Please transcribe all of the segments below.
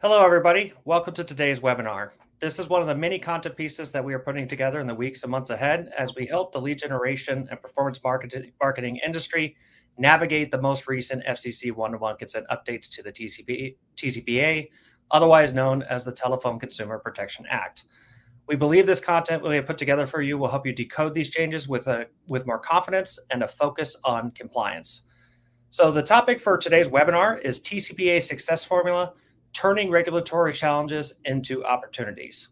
Hello, everybody. Welcome to today's webinar. This is one of the many content pieces that we are putting together in the weeks and months ahead as we help the lead generation and performance marketing industry navigate the most recent FCC one-to-one consent updates to the TCPA, otherwise known as the Telephone Consumer Protection Act. We believe this content we have put together for you will help you decode these changes with more confidence and a focus on compliance. So the topic for today's webinar is TCPA Success Formula, turning regulatory challenges into opportunities.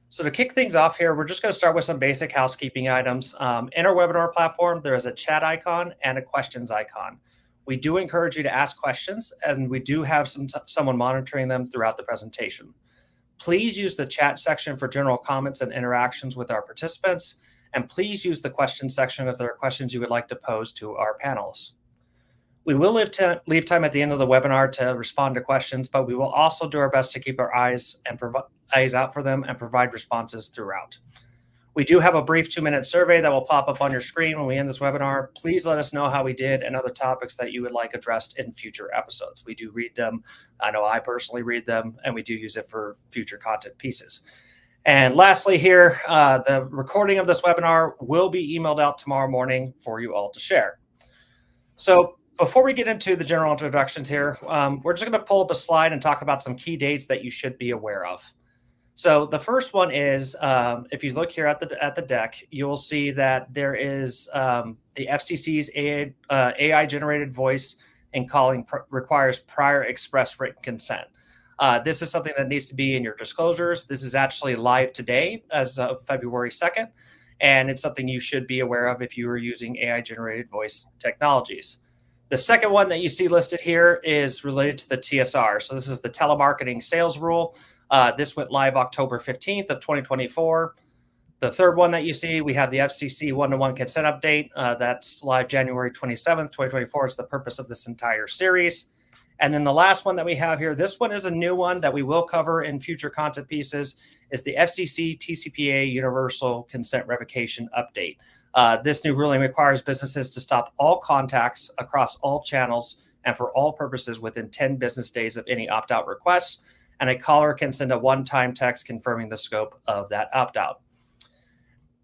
So to kick things off here, we're just going to start with some basic housekeeping items. In our webinar platform, there is a chat icon and a questions icon. We do encourage you to ask questions, and we do have someone monitoring them throughout the presentation. Please use the chat section for general comments and interactions with our participants, and please use the questions section if there are questions you would like to pose to our panelists. We will leave time at the end of the webinar to respond to questions, but we will also do our best to keep our eyes out for them and provide responses throughout. We do have a brief 2-minute survey that will pop up on your screen when we end this webinar. Please let us know how we did and other topics that you would like addressed in future episodes. We do read them. I know I personally read them, and we do use it for future content pieces. And lastly here, the recording of this webinar will be emailed out tomorrow morning for you all to share. So before we get into the general introductions here, we're just going to pull up a slide and talk about some key dates that you should be aware of. So the first one is, if you look here at the deck, you will see that there is the FCC's AI-generated voice and calling requires prior express written consent. This is something that needs to be in your disclosures. This is actually live today as of February 2nd, and it's something you should be aware of if you are using AI-generated voice technologies. The second one that you see listed here is related to the TSR. So this is the telemarketing sales rule. This went live October 15th of 2024. The third one that you see, we have the FCC one-to-one consent update. That's live January 27th, 2024. It's the purpose of this entire series. And then the last one that we have here, this one is a new one that we will cover in future content pieces, is the FCC TCPA Universal Consent Revocation Update. This new ruling requires businesses to stop all contacts across all channels and for all purposes within 10 business days of any opt-out requests, and a caller can send a one-time text confirming the scope of that opt-out.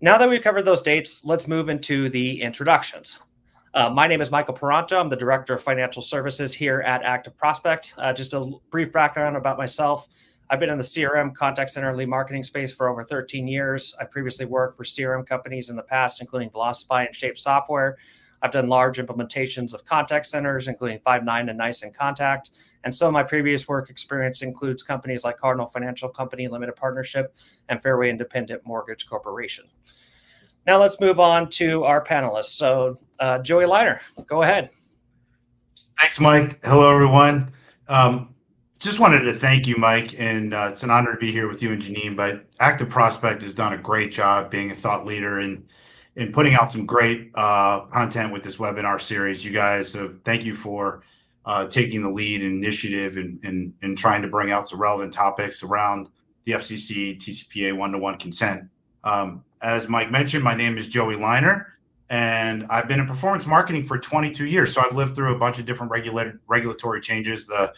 Now that we've covered those dates, let's move into the introductions. My name is Michael Peronto. I'm the Director of Financial Services here at Active Prospect. Just a brief background about myself. I've been in the CRM, contact center, and lead marketing space for over 13 years. I previously worked for CRM companies in the past, including Velocify and Shape Software. I've done large implementations of contact centers, including Five9 and NICE inContact. And some of my previous work experience includes companies like Cardinal Financial Company Limited Partnership and Fairway Independent Mortgage Corporation. Now let's move on to our panelists. So Joey Leiner, go ahead. Thanks, Mike. Hello, everyone. Just wanted to thank you, Mike, and it's an honor to be here with you and Jennine, but Active Prospect has done a great job being a thought leader and putting out some great content with this webinar series. You guys, thank you for taking the lead and initiative and trying to bring out some relevant topics around the FCC TCPA one-to-one consent. As Mike mentioned, my name is Joey Leiner, and I've been in performance marketing for 22 years. So I've lived through a bunch of different regulatory changes, the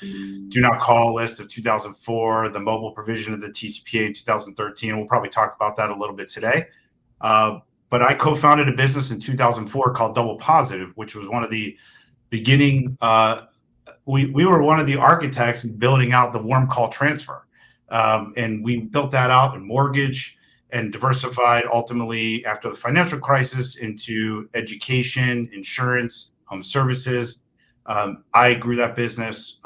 do not call list of 2004, the mobile provision of the TCPA in 2013. We'll probably talk about that a little bit today. But I co-founded a business in 2004 called Double Positive, which was one of the beginning, we were one of the architects in building out the warm call transfer. And we built that out in mortgage and diversified ultimately after the financial crisis into education, insurance, home services. I grew that business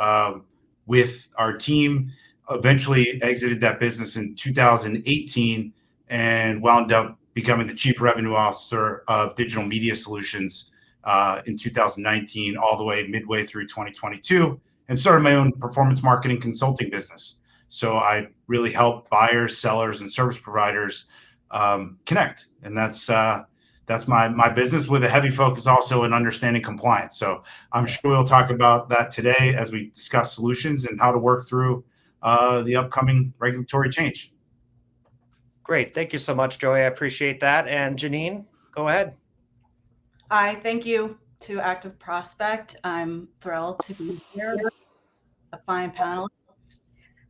with our team, eventually exited that business in 2018 and wound up becoming the Chief Revenue Officer of Digital Media Solutions in 2019, all the way midway through 2022, and started my own performance marketing consulting business. So I really help buyers, sellers, and service providers connect, and that's my business with a heavy focus also in understanding compliance. So I'm sure we'll talk about that today as we discuss solutions and how to work through the upcoming regulatory change. Great, thank you so much, Joey. I appreciate that. And Jennine, go ahead. Hi, thank you to Active Prospect. I'm thrilled to be here, a fine panelist.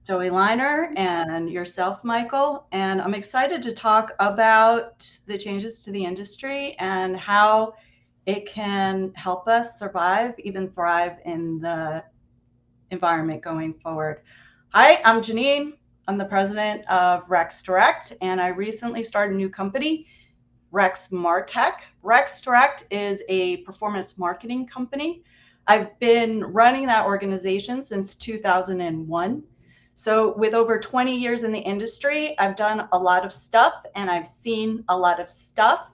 Joey Liner and yourself, Michael. And I'm excited to talk about the changes to the industry and how it can help us survive, even thrive in the environment going forward. Hi, I'm Jennine. I'm the president of Rex Direct, and I recently started a new company, Rex Martech. Rex Direct is a performance marketing company. I've been running that organization since 2001. So, with over 20 years in the industry, I've done a lot of stuff and I've seen a lot of stuff.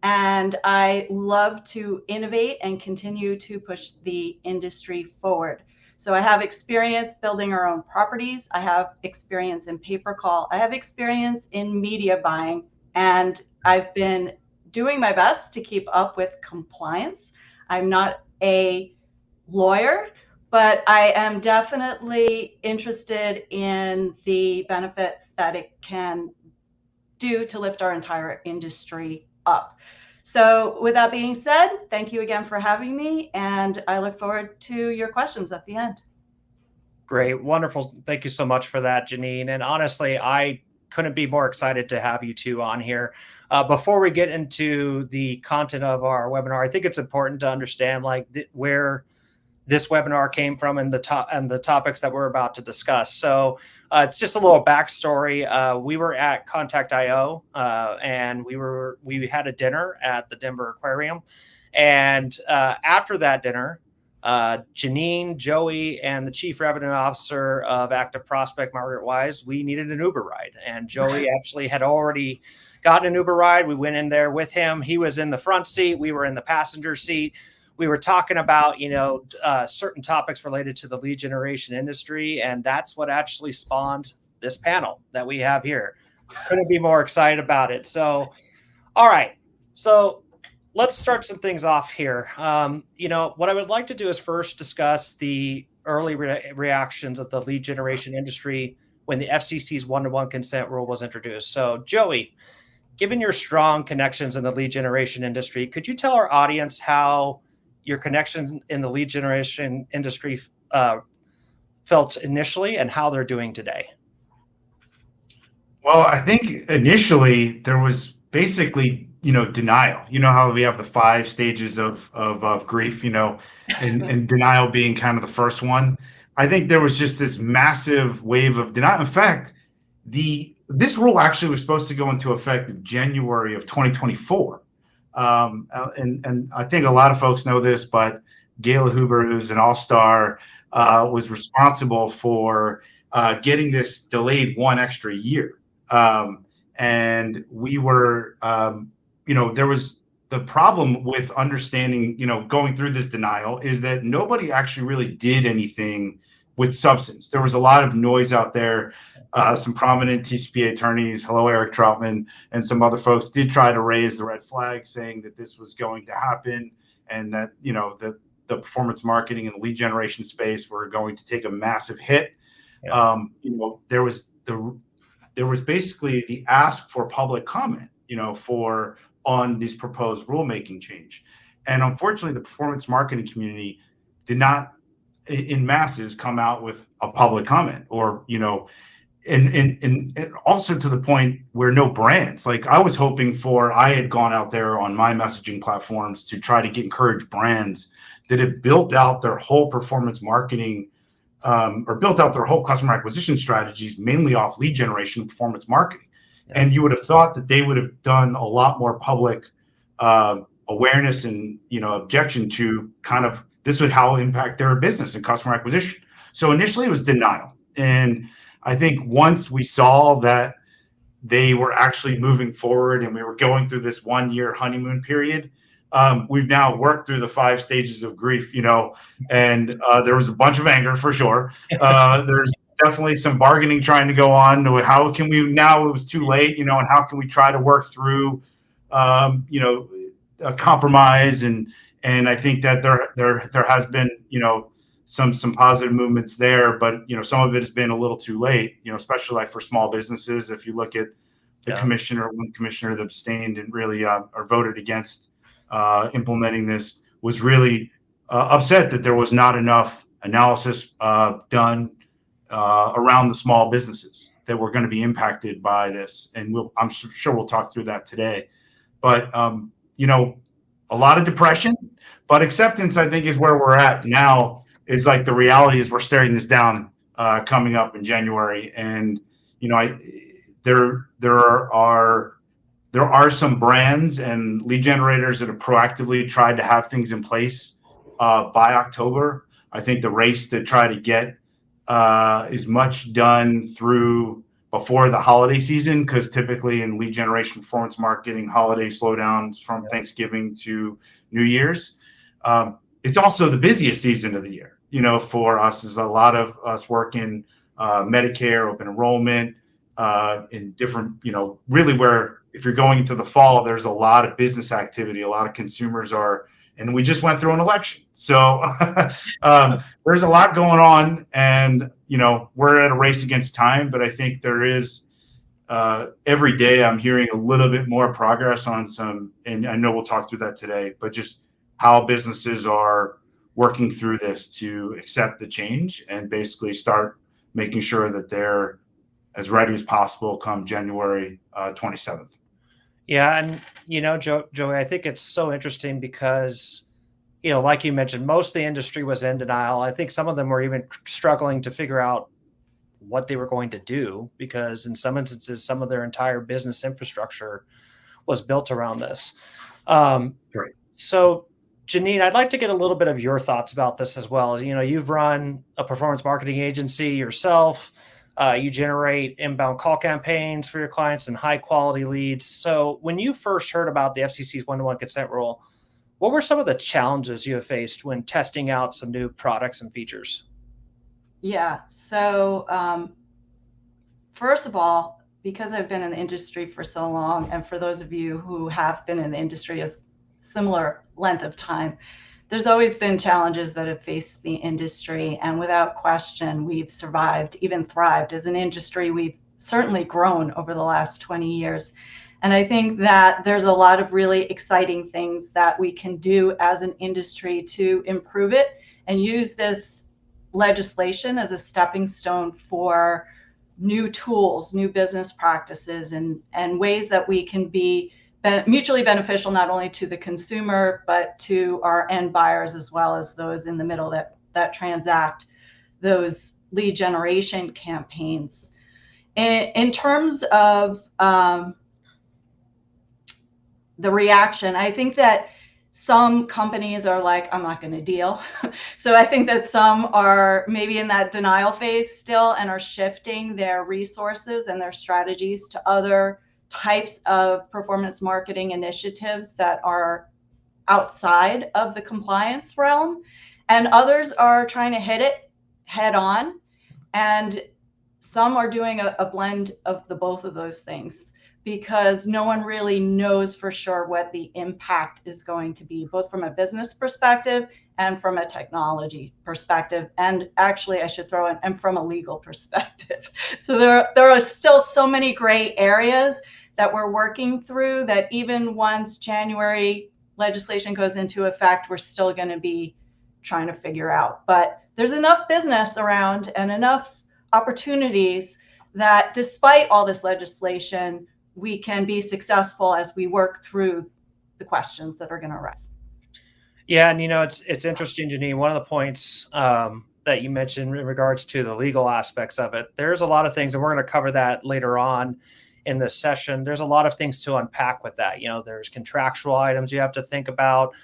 And I love to innovate and continue to push the industry forward. So, I have experience building our own properties. I have experience in pay per call. I have experience in media buying. And I've been doing my best to keep up with compliance. I'm not a lawyer, but I am definitely interested in the benefits that it can do to lift our entire industry up. So with that being said, thank you again for having me, and I look forward to your questions at the end. Great. Wonderful. Thank you so much for that, Jennine. And honestly, I couldn't be more excited to have you two on here. Before we get into the content of our webinar, I think it's important to understand where this webinar came from and the topics that we're about to discuss. So it's just a little backstory. We were at Contact.io and we had a dinner at the Denver Aquarium. And after that dinner, Jennine, Joey, and the Chief Revenue Officer of Active Prospect, Margaret Wise, we needed an Uber ride. And Joey actually had already gotten an Uber ride. We went in there with him. He was in the front seat. We were in the passenger seat. We were talking about, certain topics related to the lead generation industry. And that's what actually spawned this panel that we have here. Couldn't be more excited about it. So, all right. So let's start some things off here. What I would like to do is first discuss the early reactions of the lead generation industry when the FCC's one-to-one consent rule was introduced. So, Joey, given your strong connections in the lead generation industry, could you tell our audience how your connections in the lead generation industry felt initially and how they're doing today? Well, I think initially there was basically, denial. You know how we have the 5 stages of grief, and denial being kind of the first one. I think there was just this massive wave of denial. In fact, this rule actually was supposed to go into effect in January of 2024. And I think a lot of folks know this, but Gayla Huber, who's an all-star, was responsible for getting this delayed 1 extra year. And we were, there was the problem with understanding, going through this denial is that nobody actually really did anything with substance. There was a lot of noise out there. Some prominent TCPA attorneys, hello, Eric Troutman, and some other folks did try to raise the red flag saying that this was going to happen and that, the performance marketing and the lead generation space were going to take a massive hit. Yeah. There was basically the ask for public comment, on these proposed rulemaking change. And unfortunately, the performance marketing community did not in masses come out with a public comment or, and also to the point where no brands, like I was hoping I had gone out there on my messaging platforms to try to encourage brands that have built out their whole performance marketing or built out their whole customer acquisition strategies mainly off lead generation and performance marketing. Yeah. And you would have thought that they would have done a lot more public awareness and, objection to kind of this would how impact their business and customer acquisition. So initially it was denial. And I think once we saw that they were actually moving forward and we were going through this 1-year honeymoon period, we've now worked through the 5 stages of grief, and there was a bunch of anger for sure. There's definitely some bargaining trying to go on. How can we now? It was too late, and how can we try to work through, a compromise? And I think that there has been, some positive movements there, but some of it has been a little too late. Especially like for small businesses. If you look at the one commissioner that abstained and really or voted against implementing this was really upset that there was not enough analysis done around the small businesses that were going to be impacted by this. And I'm sure we'll talk through that today. But, a lot of depression, but acceptance, I think, is where we're at now. Is like the reality is we're staring this down coming up in January. And, there are some brands and lead generators that have proactively tried to have things in place by October. I think the race to try to get is much done through before the holiday season, because typically in lead generation performance marketing, holiday slowdowns from Thanksgiving to New Year's. It's also the busiest season of the year, for us. Is a lot of us work in Medicare, open enrollment, in different, really where if you're going into the fall, there's a lot of business activity, a lot of consumers are, and we just went through an election. So there's a lot going on, and, we're at a race against time, but I think there is every day I'm hearing a little bit more progress on some, and I know we'll talk through that today, but just how businesses are working through this to accept the change and basically start making sure that they're as ready as possible come January 27th. Yeah. And, Joey, I think it's so interesting because, like you mentioned, most of the industry was in denial. I think some of them were even struggling to figure out what they were going to do, because in some instances, some of their entire business infrastructure was built around this. Great. So, Jennine, I'd like to get a little bit of your thoughts about this as well. You've run a performance marketing agency yourself. You generate inbound call campaigns for your clients and high quality leads. So when you first heard about the FCC's one-to-one consent rule, what were some of the challenges you have faced when testing out some new products and features? Yeah. So first of all, because I've been in the industry for so long, and for those of you who have been in the industry a similar length of time, there's always been challenges that have faced the industry, and without question, we've survived, even thrived. As an industry, we've certainly grown over the last 20 years. And I think that there's a lot of really exciting things that we can do as an industry to improve it and use this legislation as a stepping stone for new tools, new business practices, and ways that we can be mutually beneficial, not only to the consumer, but to our end buyers, as well as those in the middle that transact those lead generation campaigns. In terms of the reaction, I think that some companies are like, I'm not going to deal. So I think that some are maybe in that denial phase still and are shifting their resources and their strategies to other types of performance marketing initiatives that are outside of the compliance realm. And others are trying to hit it head on. And some are doing a blend of the both of those things, because no one really knows for sure what the impact is going to be, both from a business perspective and from a technology perspective. And actually, I should throw in, and from a legal perspective. So there are still so many gray areas that we're working through, that even once January legislation goes into effect, we're still going to be trying to figure out. But there's enough business around and enough opportunities that despite all this legislation, we can be successful as we work through the questions that are going to arise. Yeah, and it's interesting, Jennine. One of the points that you mentioned in regards to the legal aspects of it, there's a lot of things, and we're going to cover that later on in this session. There's a lot of things to unpack with that. There's contractual items you have to think about.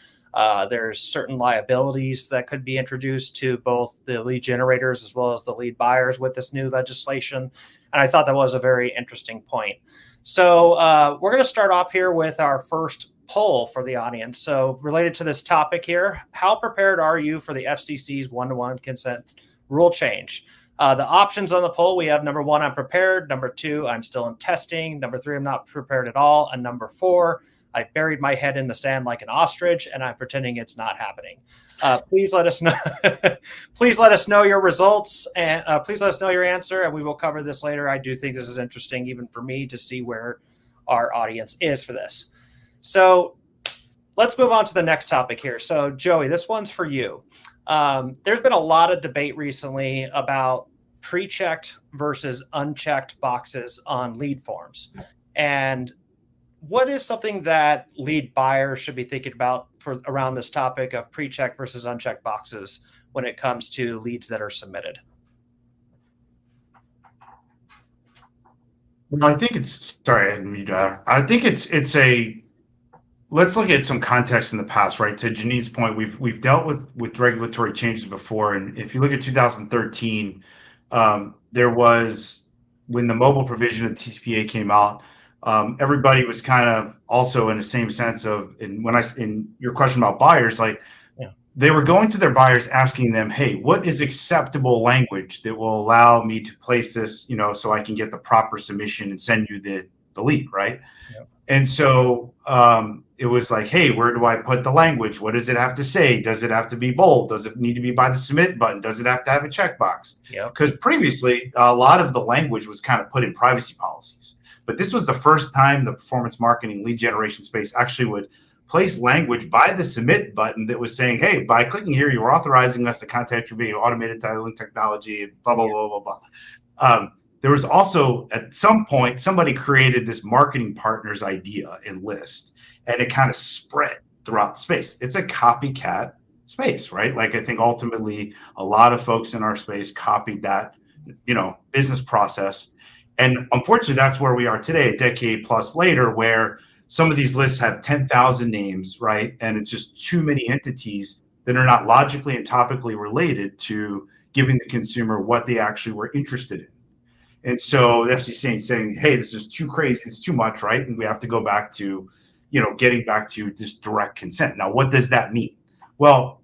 There's certain liabilities that could be introduced to both the lead generators as well as the lead buyers with this new legislation. And I thought that was a very interesting point. So we're going to start off here with our first poll for the audience. So related to this topic here, how prepared are you for the FCC's one-to-one consent rule change? The options on the poll, we have number 1, I'm prepared. Number 2, I'm still in testing. Number 3, I'm not prepared at all. And number 4, I buried my head in the sand like an ostrich, and I'm pretending it's not happening. Please let us know. Please let us know your results, and please let us know your answer, and we will cover this later. I do think this is interesting, even for me, to see where our audience is for this. So let's move on to the next topic here. So Joey, this one's for you. There's been a lot of debate recently about pre-checked versus unchecked boxes on lead forms. And what is something that lead buyers should be thinking about for around this topic of pre-checked versus unchecked boxes when it comes to leads that are submitted? Well, I think it's sorry, I didn't mean to. I think it's a let's look at some context in the past, right? To Jannine's point, we've dealt with regulatory changes before, and if you look at 2013, there was when the mobile provision of the TCPA came out. Everybody was kind of also in the same sense of, and when in your question about buyers, like they were going to their buyers asking them, hey, what is acceptable language that will allow me to place this, so I can get the proper submission and send you the lead, right? Yep. And so it was like, hey, where do I put the language? What does it have to say? Does it have to be bold? Does it need to be by the submit button? Does it have to have a checkbox? Because previously, a lot of the language was kind of put in privacy policies. But this was the first time the performance marketing lead generation space actually would place language by the submit button that was saying, hey, by clicking here, you're authorizing us to contact you via automated titling technology, blah, blah, blah, blah, blah. There was also, at some point, somebody created this marketing partners idea and list, and it kind of spread throughout the space. It's a copycat space, right? Like, I think ultimately a lot of folks in our space copied that, business process. And unfortunately, that's where we are today, a decade plus later, where some of these lists have 10,000 names, right? And it's just too many entities that are not logically and topically related to giving the consumer what they actually were interested in. And so the FCC is saying, hey, this is too crazy. It's too much, right? And we have to go back to, getting back to this direct consent. Now, what does that mean? Well,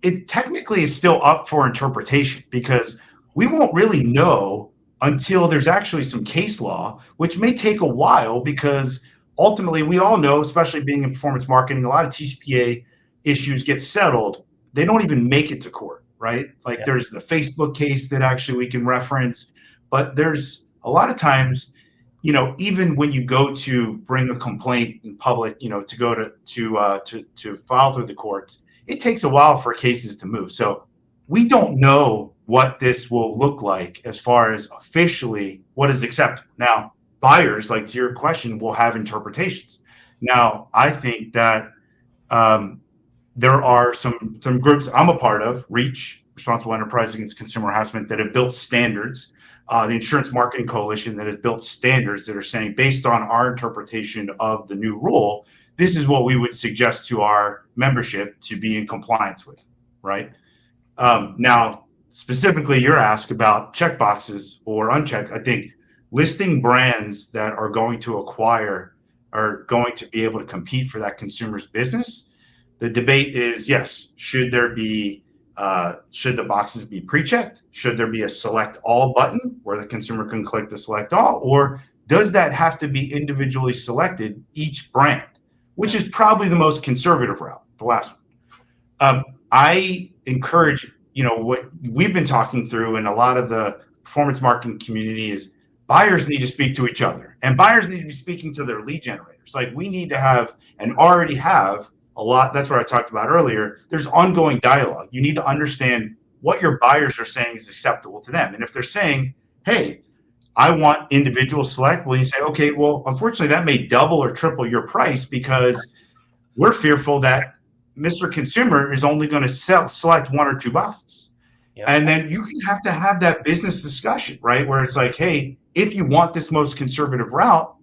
it technically is still up for interpretation because we won't really know until there's actually some case law, which may take a while because ultimately we all know, especially being in performance marketing, a lot of TCPA issues get settled. They don't even make it to court, right? Like there's the Facebook case that actually we can reference. But there's a lot of times, even when you go to bring a complaint in public, to go to file through the courts, it takes a while for cases to move. So we don't know what this will look like as far as officially what is acceptable. Now, buyers, like to your question, will have interpretations. Now, I think that there are some groups I'm a part of, REACH, Responsible Enterprise Against Consumer Harassment, that have built standards. The Insurance Marketing Coalition that has built standards that are saying, based on our interpretation of the new rule, this is what we would suggest to our membership to be in compliance with, right? Now, specifically, you're asked about checkboxes or unchecked. I think listing brands that are going to acquire are going to be able to compete for that consumer's business. The debate is, yes, should the boxes be pre-checked? Should there be a select all button where the consumer can click the select all? Or does that have to be individually selected, each brand, which is probably the most conservative route, the last one. I encourage, what we've been talking through in a lot of the performance marketing community is buyers need to speak to each other and buyers need to be speaking to their lead generators. Like we need to have and already have a lot. That's what I talked about earlier. There's ongoing dialogue. You need to understand what your buyers are saying is acceptable to them. And if they're saying, hey, I want individual select, well, you say, okay, well, unfortunately, that may double or triple your price because we're fearful that Mr. Consumer is only going to select one or two boxes. Yep. And then you have to have that business discussion, right? Where it's like, hey, if you want this most conservative route,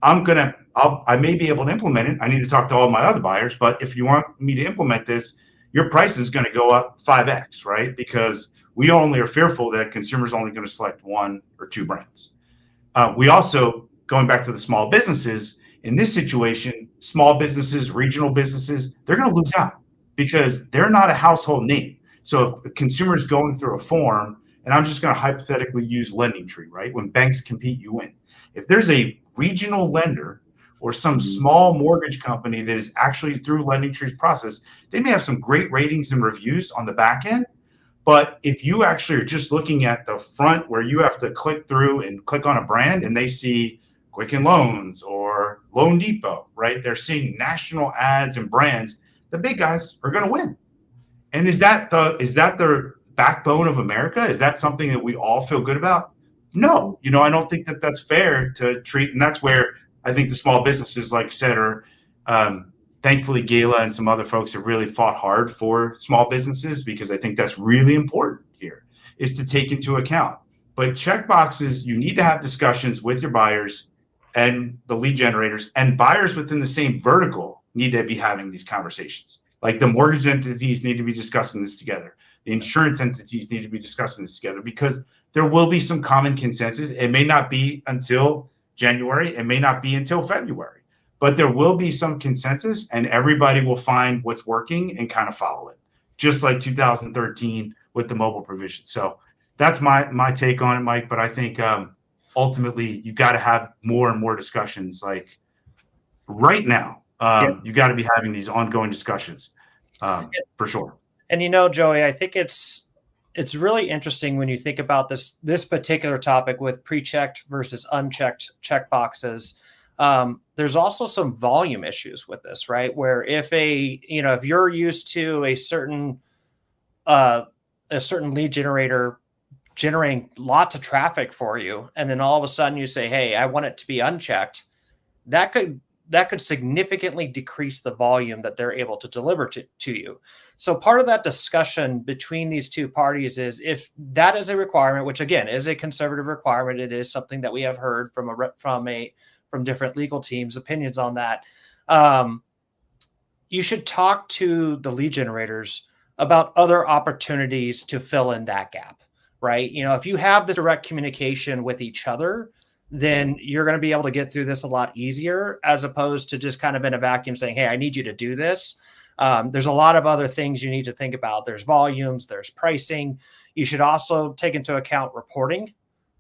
I may be able to implement it. I need to talk to all my other buyers, but if you want me to implement this, your price is going to go up 5x, right? Because we only are fearful that consumers only going to select one or two brands. We also, going back to the small businesses, in this situation, small businesses, regional businesses, they're going to lose out because they're not a household name. So if a consumer is going through a form, and I'm just going to hypothetically use LendingTree, right? When banks compete, you win. If there's a regional lender or some small mortgage company that is actually through LendingTree's process, they may have some great ratings and reviews on the back end. But if you actually are just looking at the front where you have to click through and click on a brand and they see Quicken Loans or Loan Depot, right? They're seeing national ads and brands. The big guys are going to win. And is that the backbone of America? Is that something that we all feel good about? No, I don't think that that's fair to treat. And that's where I think the small businesses, like you said, are thankfully Gala and some other folks have really fought hard for small businesses, because I think that's really important here, is to take into account. But checkboxes, you need to have discussions with your buyers and the lead generators, and buyers within the same vertical need to be having these conversations. Like the mortgage entities need to be discussing this together. The insurance entities need to be discussing this together, because there will be some common consensus. It may not be until January. It may not be until February, but there will be some consensus, and everybody will find what's working and kind of follow it, just like 2013 with the mobile provision. So that's my take on it, Mike. But I think ultimately you got to have more and more discussions. Like right now, you got to be having these ongoing discussions for sure. And Joey, I think it's really interesting when you think about this particular topic with pre-checked versus unchecked checkboxes. There's also some volume issues with this, right? Where if if you're used to a certain lead generator generating lots of traffic for you, and then all of a sudden you say, hey, I want it to be unchecked, that could significantly decrease the volume that they're able to deliver to you. So part of that discussion between these two parties is, if that is a requirement, which again is a conservative requirement, it is something that we have heard from different legal teams' opinions on that. You should talk to the lead generators about other opportunities to fill in that gap, right? If you have this direct communication with each other, then you're going to be able to get through this a lot easier, as opposed to just kind of in a vacuum saying, hey, I need you to do this. There's a lot of other things you need to think about. There's volumes, there's pricing. You should also take into account reporting.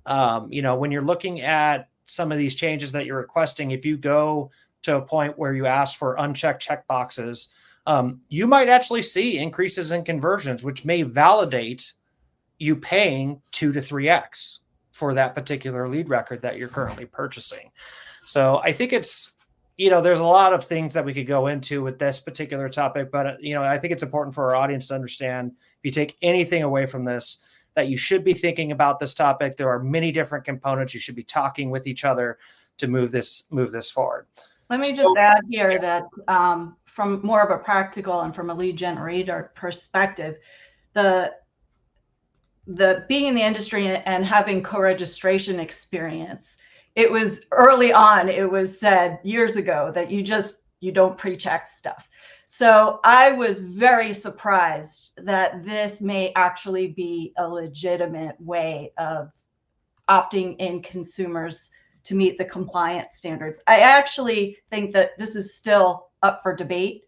When you're looking at some of these changes that you're requesting, if you go to a point where you ask for unchecked checkboxes, you might actually see increases in conversions, which may validate you paying 2 to 3x for that particular lead record that you're currently purchasing. So I think it's, there's a lot of things that we could go into with this particular topic, but, I think it's important for our audience to understand, if you take anything away from this, that you should be thinking about this topic. There are many different components. You should be talking with each other to move this forward. Let me just add here that from more of a practical and from a lead generator perspective, the being in the industry and having co-registration experience, it was early on, it was said years ago that you don't pre-check stuff. So I was very surprised that this may actually be a legitimate way of opting in consumers to meet the compliance standards. I actually think that this is still up for debate,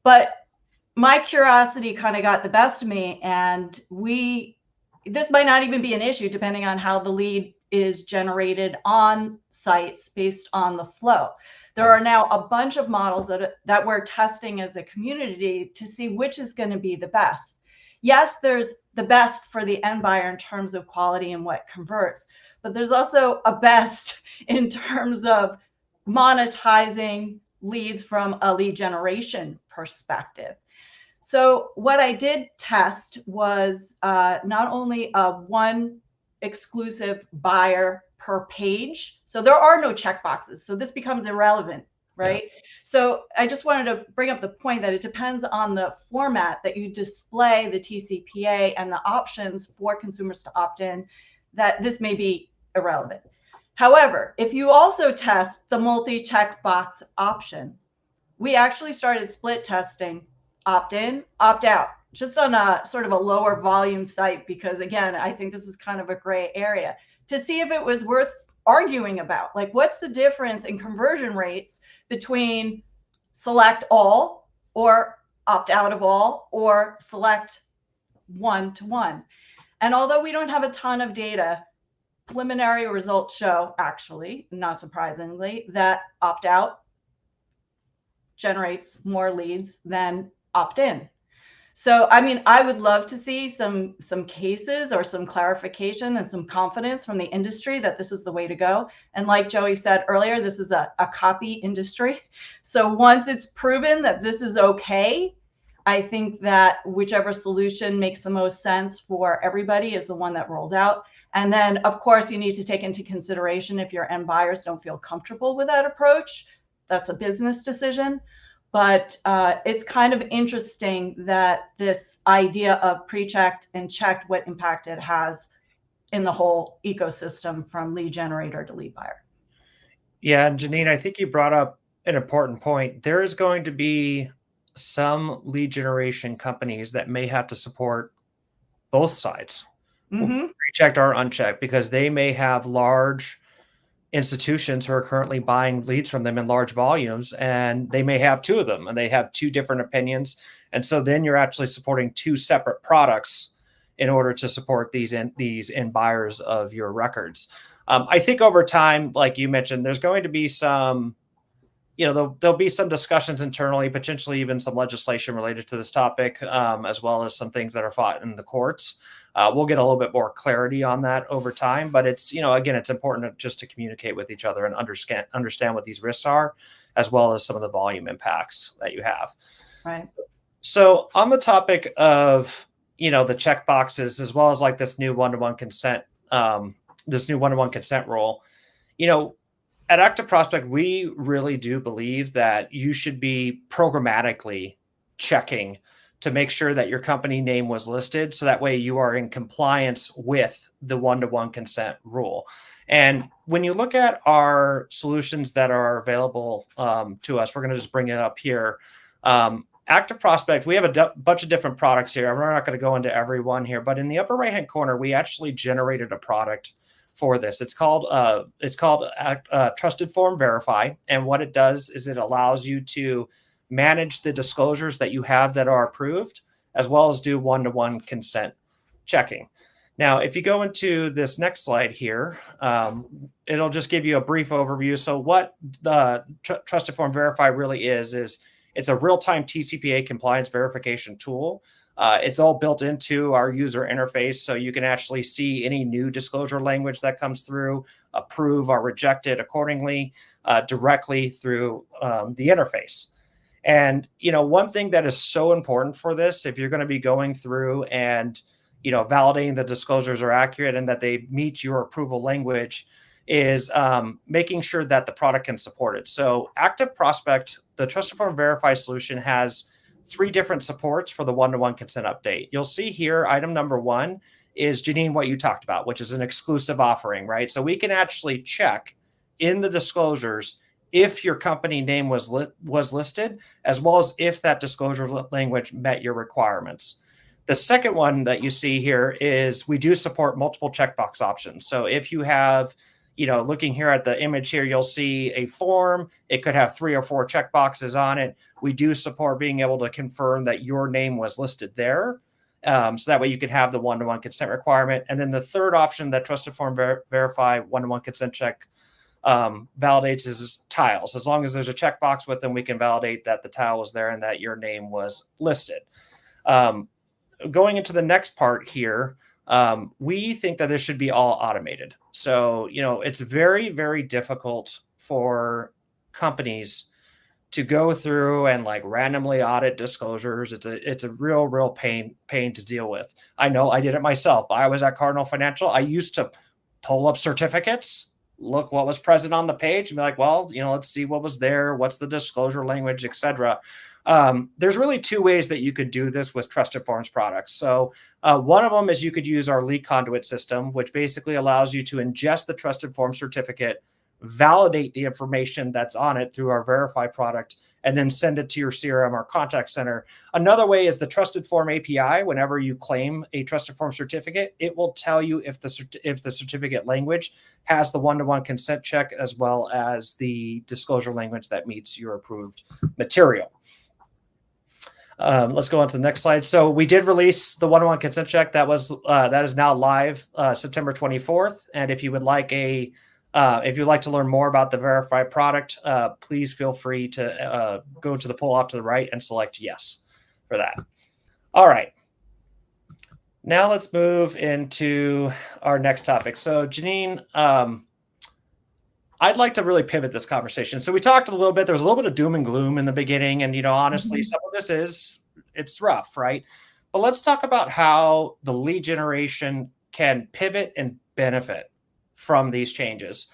but my curiosity kind of got the best of me, and this might not even be an issue depending on how the lead is generated on sites based on the flow. There are now a bunch of models that we're testing as a community to see which is going to be the best. Yes, there's the best for the end buyer in terms of quality and what converts, but there's also a best in terms of monetizing leads from a lead generation perspective. So what I did test was not only one exclusive buyer per page. So there are no checkboxes. So this becomes irrelevant, right? Yeah. So I just wanted to bring up the point that it depends on the format that you display the TCPA and the options for consumers to opt in, that this may be irrelevant. However, if you also test the multi-checkbox option, we actually started split testing opt-in, opt-out, just on a sort of a lower volume site, because again, I think this is kind of a gray area, to see if it was worth arguing about. Like, what's the difference in conversion rates between select all or opt out of all or select 1-to-1? And although we don't have a ton of data, preliminary results show, actually, not surprisingly, that opt out generates more leads than opt in. So, I mean, I would love to see some cases or some clarification and some confidence from the industry that this is the way to go. And like Joey said earlier, this is a copy industry. So once it's proven that this is okay, I think that whichever solution makes the most sense for everybody is the one that rolls out. And then, of course, you need to take into consideration if your end buyers don't feel comfortable with that approach. That's a business decision. But it's kind of interesting that this idea of pre-checked and checked, what impact it has in the whole ecosystem from lead generator to lead buyer. Yeah, and Jennine, I think you brought up an important point. There is going to be some lead generation companies that may have to support both sides, pre-checked or unchecked, because they may have large institutions who are currently buying leads from them in large volumes, and they may have two of them and they have two different opinions. And so then you're actually supporting two separate products in order to support these end buyers of your records. I think over time, like you mentioned, there's going to be some, there'll be some discussions internally, potentially even some legislation related to this topic, as well as some things that are fought in the courts. We'll get a little bit more clarity on that over time, but it's, again, it's important just to communicate with each other and understand what these risks are, as well as some of the volume impacts that you have. Right. So on the topic of, the check boxes, as well as like this new one-to-one consent, rule, at Active Prospect, we really do believe that you should be programmatically checking to make sure that your company name was listed. So that way you are in compliance with the one-to-one consent rule. And when you look at our solutions that are available to us, we're going to just bring it up here. Active Prospect, we have a bunch of different products here. We're not going to go into every one here, but in the upper right-hand corner, we actually generated a product for this. It's called Trusted Form Verify. And what it does is it allows you to manage the disclosures that you have that are approved, as well as do one-to-one consent checking. Now, if you go into this next slide here, it'll just give you a brief overview. So what the Trusted Form Verify really is it's a real-time TCPA compliance verification tool. It's all built into our user interface, so you can actually see any new disclosure language that comes through, approve or reject it accordingly, directly through the interface. And, one thing that is so important for this, if you're going to be going through and, validating the disclosures are accurate and that they meet your approval language, is making sure that the product can support it. So Active Prospect, the Trusted Form Verify solution, has 3 different supports for the one-to-one consent update. You'll see here, item number 1 is, Jennine, what you talked about, which is an exclusive offering, right? So we can actually check in the disclosures if your company name was listed, as well as if that disclosure language met your requirements. The second one that you see here is we do support multiple checkbox options. So if you have, looking here at the image here, you'll see a form. It could have 3 or 4 checkboxes on it. We do support being able to confirm that your name was listed there. So that way you could have the one-to-one consent requirement. And then the third option that Trusted Form Verify one-to-one consent check validates is tiles. As long as there's a checkbox with them, we can validate that the tile was there and that your name was listed. Going into the next part here, we think that this should be all automated. So, it's very, very difficult for companies to go through and like randomly audit disclosures. It's a real pain to deal with. I know I did it myself. I was at Cardinal Financial. I used to pull up certificates, look what was present on the page and be like, well, let's see what was there. What's the disclosure language, etc. There's really 2 ways that you could do this with Trusted Forms products. So one of them is you could use our lead conduit system, which basically allows you to ingest the Trusted Form certificate, validate the information that's on it through our Verify product, and then send it to your CRM or contact center. Another way is the Trusted Form API. Whenever you claim a Trusted Form certificate, it will tell you if the certificate language has the one-to-one consent check, as well as the disclosure language that meets your approved material. Let's go on to the next slide. So we did release the one-to-one consent check that is now live September 24th. And if you would like if you'd like to learn more about the Verify product, please feel free to go to the poll off to the right and select yes for that. All right. Now let's move into our next topic. So Jennine, I'd like to really pivot this conversation. So we talked a little bit, there was a little bit of doom and gloom in the beginning. And, honestly, some of this it's rough, right? But let's talk about how the lead generation can pivot and benefit from these changes.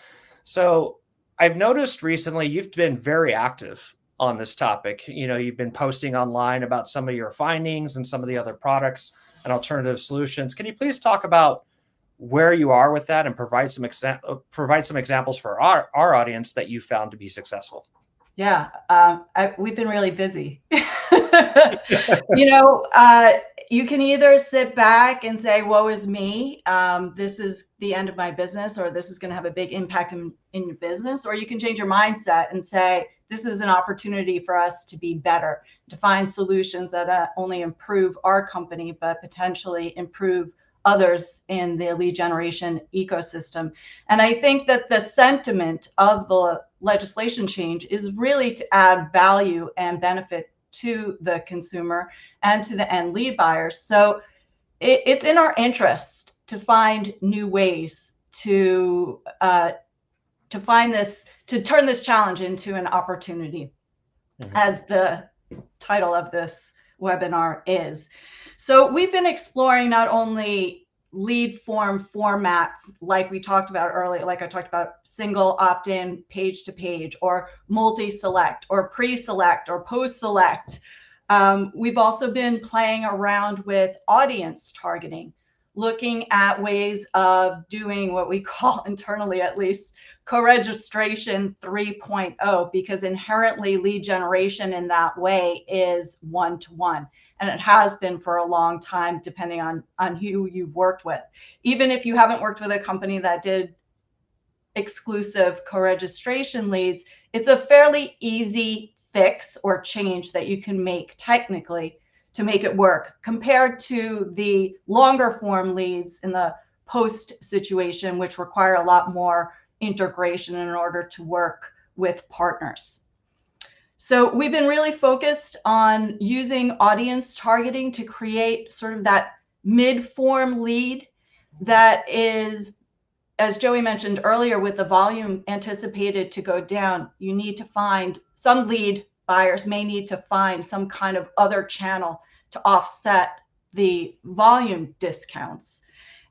So I've noticed recently you've been very active on this topic. You've been posting online about some of your findings and some of the other products and alternative solutions. Can you please talk about where you are with that and provide some examples for our audience that you found to be successful? Yeah, we've been really busy. You can either sit back and say, woe is me, this is the end of my business, or this is going to have a big impact in your business, or you can change your mindset and say, this is an opportunity for us to be better, to find solutions that not only improve our company, but potentially improve others in the lead generation ecosystem. And I think that the sentiment of the legislation change is really to add value and benefit to the consumer and to the end lead buyers. So it's in our interest to find new ways to turn this challenge into an opportunity, as the title of this webinar is. So we've been exploring not only lead form formats like we talked about earlier, like I talked about single opt-in, page to page, or multi-select, or pre-select, or post-select. We've also been playing around with audience targeting, looking at ways of doing what we call internally, at least, co-registration 3.0, because inherently lead generation in that way is one-to-one. And it has been for a long time, depending on who you've worked with. Even if you haven't worked with a company that did exclusive co-registration leads, it's a fairly easy fix or change that you can make technically to make it work, compared to the longer form leads in the post situation, which require a lot more integration in order to work with partners. So we've been really focused on using audience targeting to create sort of that mid-form lead that is, as Joey mentioned earlier, with the volume anticipated to go down, you need to find, some lead buyers may need to find some kind of other channel to offset the volume discounts.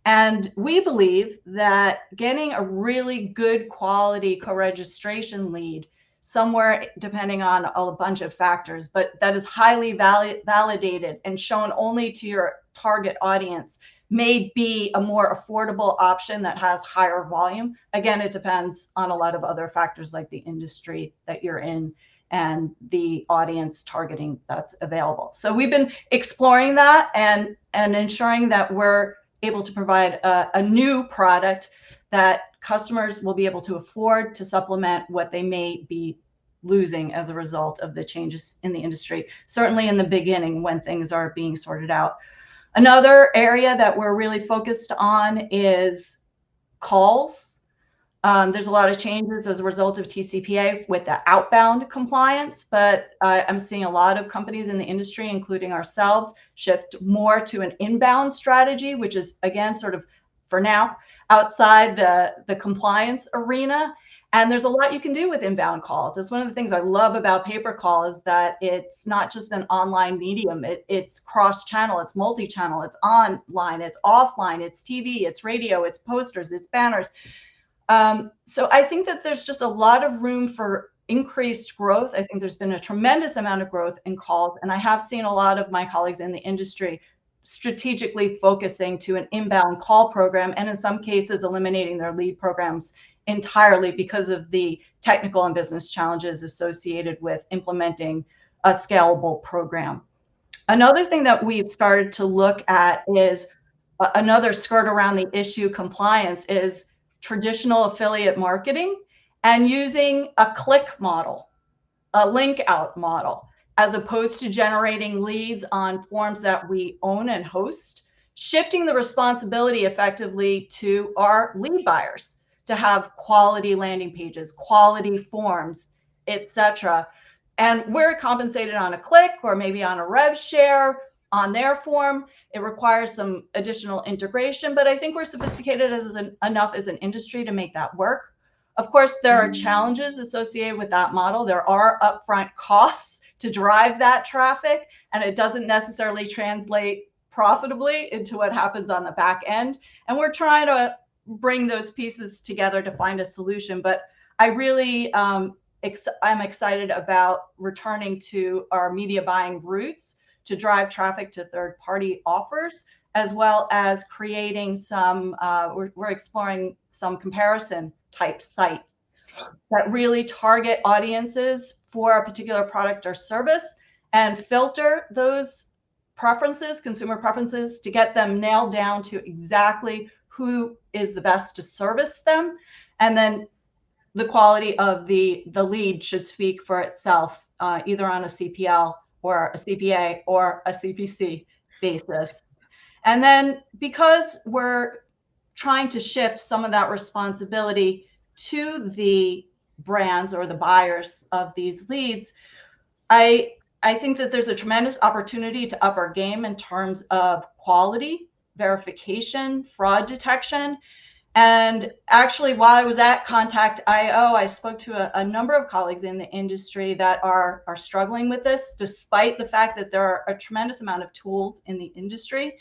And we believe that getting a really good quality co-registration lead somewhere, depending on a bunch of factors, but that is highly validated and shown only to your target audience, may be a more affordable option that has higher volume. Again, it depends on a lot of other factors like the industry that you're in and the audience targeting that's available. So we've been exploring that and ensuring that we're able to provide a new product that customers will be able to afford to supplement what they may be losing as a result of the changes in the industry, certainly in the beginning when things are being sorted out. Another area that we're really focused on is calls. There's a lot of changes as a result of TCPA with the outbound compliance, but I'm seeing a lot of companies in the industry, including ourselves, shift more to an inbound strategy, which is, again, sort of, for now, outside the compliance arena. And there's a lot you can do with inbound calls. It's one of the things I love about paper call is that it's not just an online medium. It's cross-channel, it's multi-channel, it's online, it's offline, it's TV, it's radio, it's posters, it's banners. So I think that there's just a lot of room for increased growth. I think there's been a tremendous amount of growth in calls, and I have seen a lot of my colleagues in the industry strategically focusing to an inbound call program, and in some cases eliminating their lead programs entirely because of the technical and business challenges associated with implementing a scalable program. Another thing that we've started to look at is another skirt around the issue compliance is traditional affiliate marketing and using a click model, a link out model, as opposed to generating leads on forms that we own and host, shifting the responsibility effectively to our lead buyers to have quality landing pages, quality forms, etc. And we're compensated on a click or maybe on a rev share on their form. It requires some additional integration, but I think we're sophisticated enough as an industry to make that work. Of course, there are challenges associated with that model. There are upfront costs to drive that traffic, and it doesn't necessarily translate profitably into what happens on the back end. And we're trying to bring those pieces together to find a solution. But I really I'm excited about returning to our media buying roots to drive traffic to third-party offers, as well as creating some, we're exploring some comparison type sites that really target audiences for a particular product or service and filter those preferences, consumer preferences, to get them nailed down to exactly who is the best to service them. And then the quality of the lead should speak for itself, either on a CPL or a CPA or a CPC basis. And then because we're trying to shift some of that responsibility to the brands or the buyers of these leads, I think that there's a tremendous opportunity to up our game in terms of quality, verification, fraud detection. And actually, while I was at Contact.io, I spoke to a number of colleagues in the industry that are struggling with this, despite the fact that there are a tremendous amount of tools in the industry.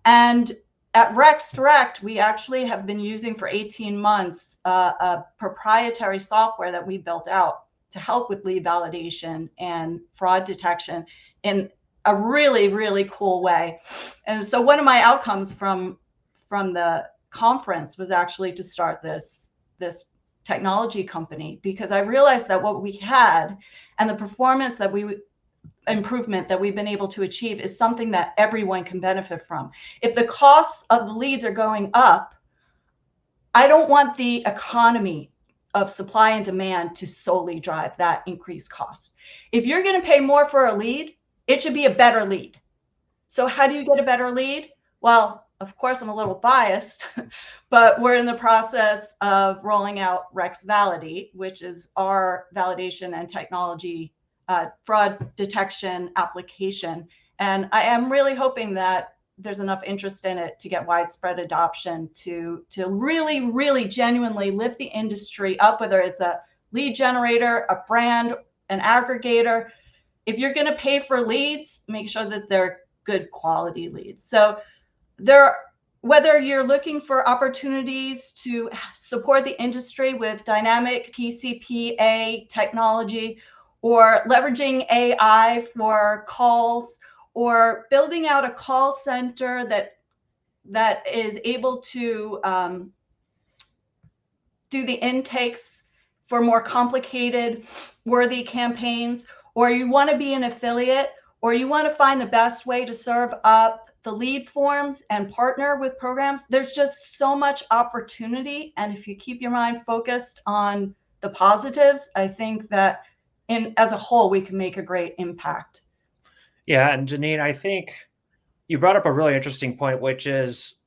And at Rex Direct, we actually have been using for 18 months a proprietary software that we built out to help with lead validation and fraud detection in a really, really cool way. And so one of my outcomes from the conference was actually to start this technology company, because I realized that what we had and the performance that improvement that we've been able to achieve is something that everyone can benefit from. If the costs of the leads are going up, I don't want the economy of supply and demand to solely drive that increased cost. If you're going to pay more for a lead, it should be a better lead. So how do you get a better lead? Well, of course, I'm a little biased, but we're in the process of rolling out Rex Validate, which is our validation and technology fraud detection application. And I am really hoping that there's enough interest in it to get widespread adoption to really, really genuinely lift the industry up, whether it's a lead generator, a brand, an aggregator. If you're going to pay for leads, make sure that they're good quality leads. So whether you're looking for opportunities to support the industry with dynamic TCPA technology, or leveraging AI for calls, or building out a call center that is able to do the intakes for more complicated, worthy campaigns, or you want to be an affiliate, or you want to find the best way to serve up the lead forms and partner with programs, there's just so much opportunity. And if you keep your mind focused on the positives, I think that as a whole, we can make a great impact. Yeah. And Jennine, I think you brought up a really interesting point, which is,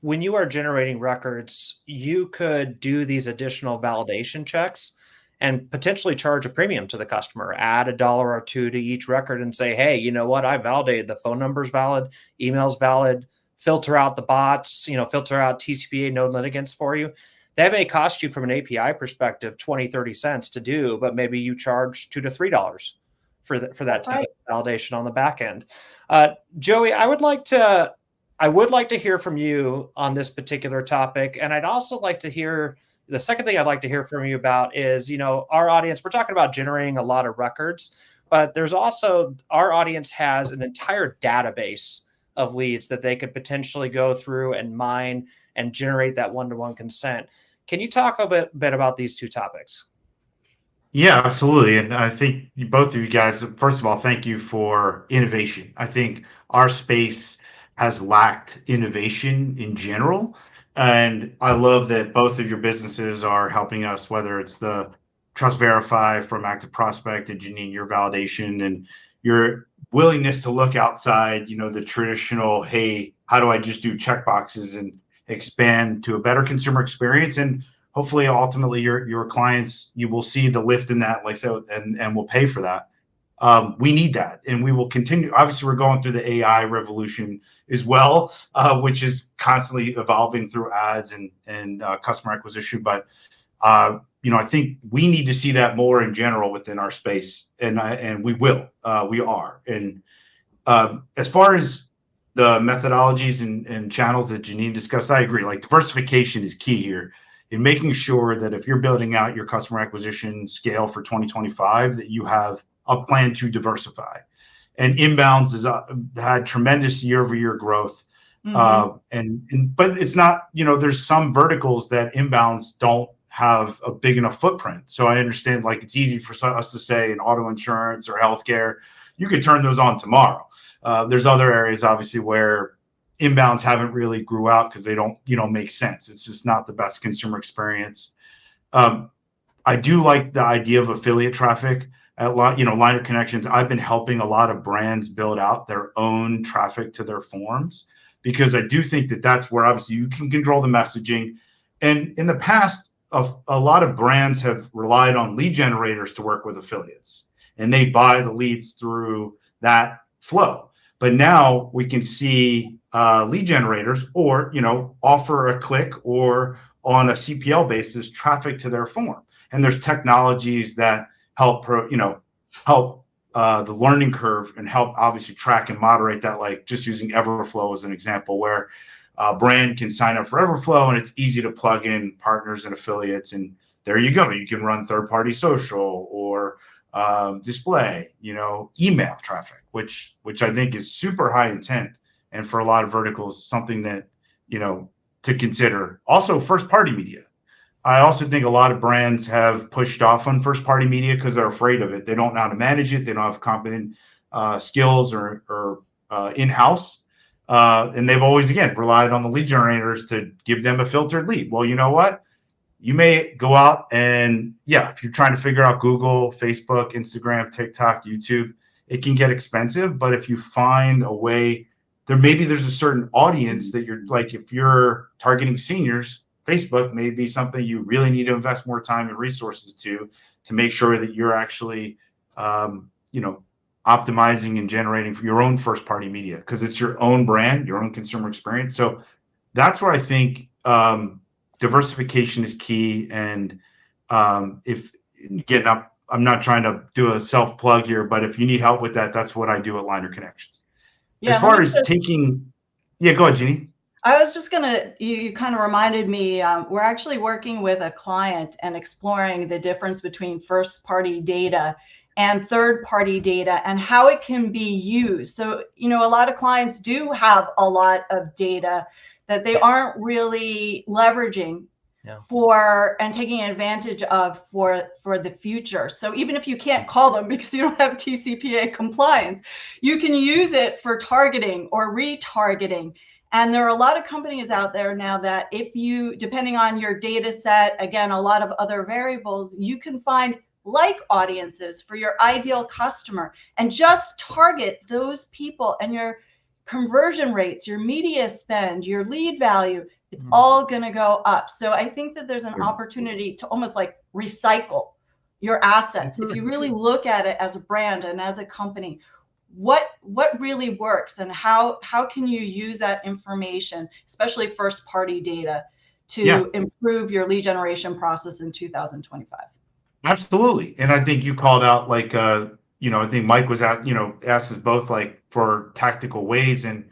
when you are generating records, you could do these additional validation checks and potentially charge a premium to the customer, add $1 or $2 to each record and say, hey, you know what? I validated the phone number's valid, email's valid, filter out the bots, filter out TCPA known litigants for you. That may cost you from an API perspective 20, 30 cents to do, but maybe you charge $2 to $3 for that type of validation on the back end. Joey, I would like to hear from you on this particular topic. And I'd also like to hear, the second thing I'd like to hear from you about is, our audience, we're talking about generating a lot of records, but there's also, our audience has an entire database of leads that they could potentially go through and mine and generate that one-to-one consent. Can you talk a bit about these two topics? Yeah, absolutely. And I think both of you guys, first of all, thank you for innovation. I think our space has lacked innovation in general. And I love that both of your businesses are helping us, whether it's the Trust Verify from Active Prospect and Jennine, your validation and your willingness to look outside, the traditional, hey, how do I just do checkboxes and expand to a better consumer experience? And hopefully, ultimately, your clients, you will see the lift in that, like so, and will pay for that. We need that, and we will continue. Obviously, we're going through the AI revolution as well, which is constantly evolving through ads and customer acquisition. But I think we need to see that more in general within our space, and we will. We are. And as far as the methodologies and channels that Jennine discussed, I agree. Like, diversification is key here in making sure that if you're building out your customer acquisition scale for 2025, that you have a plan to diversify. And inbounds has had tremendous year-over-year growth. Mm-hmm. But it's not, there's some verticals that inbounds don't have a big enough footprint. So I understand, like, it's easy for us to say in auto insurance or healthcare, you could turn those on tomorrow. There's other areas, obviously, where inbounds haven't really grew out because they don't, make sense. It's just not the best consumer experience. I do like the idea of affiliate traffic at Liner Connections. I've been helping a lot of brands build out their own traffic to their forms, because I do think that that's where obviously you can control the messaging. And in the past, a lot of brands have relied on lead generators to work with affiliates, and they buy the leads through that flow. But now we can see lead generators, or offer a click or on a CPL basis traffic to their form. And there's technologies that help the learning curve and help obviously track and moderate that, like just using Everflow as an example, where a brand can sign up for Everflow and it's easy to plug in partners and affiliates, and there you go. You can run third-party social or display, email traffic, which I think is super high intent, and for a lot of verticals, something that, to consider. Also, first-party media. I also think a lot of brands have pushed off on first-party media because they're afraid of it. They don't know how to manage it. They don't have competent skills or in-house. And they've always, again, relied on the lead generators to give them a filtered lead. Well, you know what? You may go out and, if you're trying to figure out Google, Facebook, Instagram, TikTok, YouTube, it can get expensive. But if you find a way, there's a certain audience that you're like, if you're targeting seniors, Facebook may be something you really need to invest more time and resources to make sure that you're actually, optimizing and generating for your own first party media, because it's your own brand, your own consumer experience. So that's where I think diversification is key. And I'm not trying to do a self plug here, but if you need help with that, that's what I do at Liner Connections. Yeah, as far as go ahead, Jennine. I was just you kind of reminded me, we're actually working with a client and exploring the difference between first party data and third party data and how it can be used. So, a lot of clients do have a lot of data that they aren't really leveraging for and taking advantage of for the future. So even if you can't call them because you don't have TCPA compliance, you can use it for targeting or retargeting. And there are a lot of companies out there now that if you, depending on your data set, again, a lot of other variables, you can find like audiences for your ideal customer and just target those people, and your conversion rates, your media spend, your lead value, it's all going to go up. So I think that there's an opportunity to almost like recycle your assets. If you really look at it as a brand and as a company, what really works, and how can you use that information, especially first party data, to improve your lead generation process in 2025? Absolutely. And I think you called out, like, I think Mike was asked us both, like, for tactical ways, and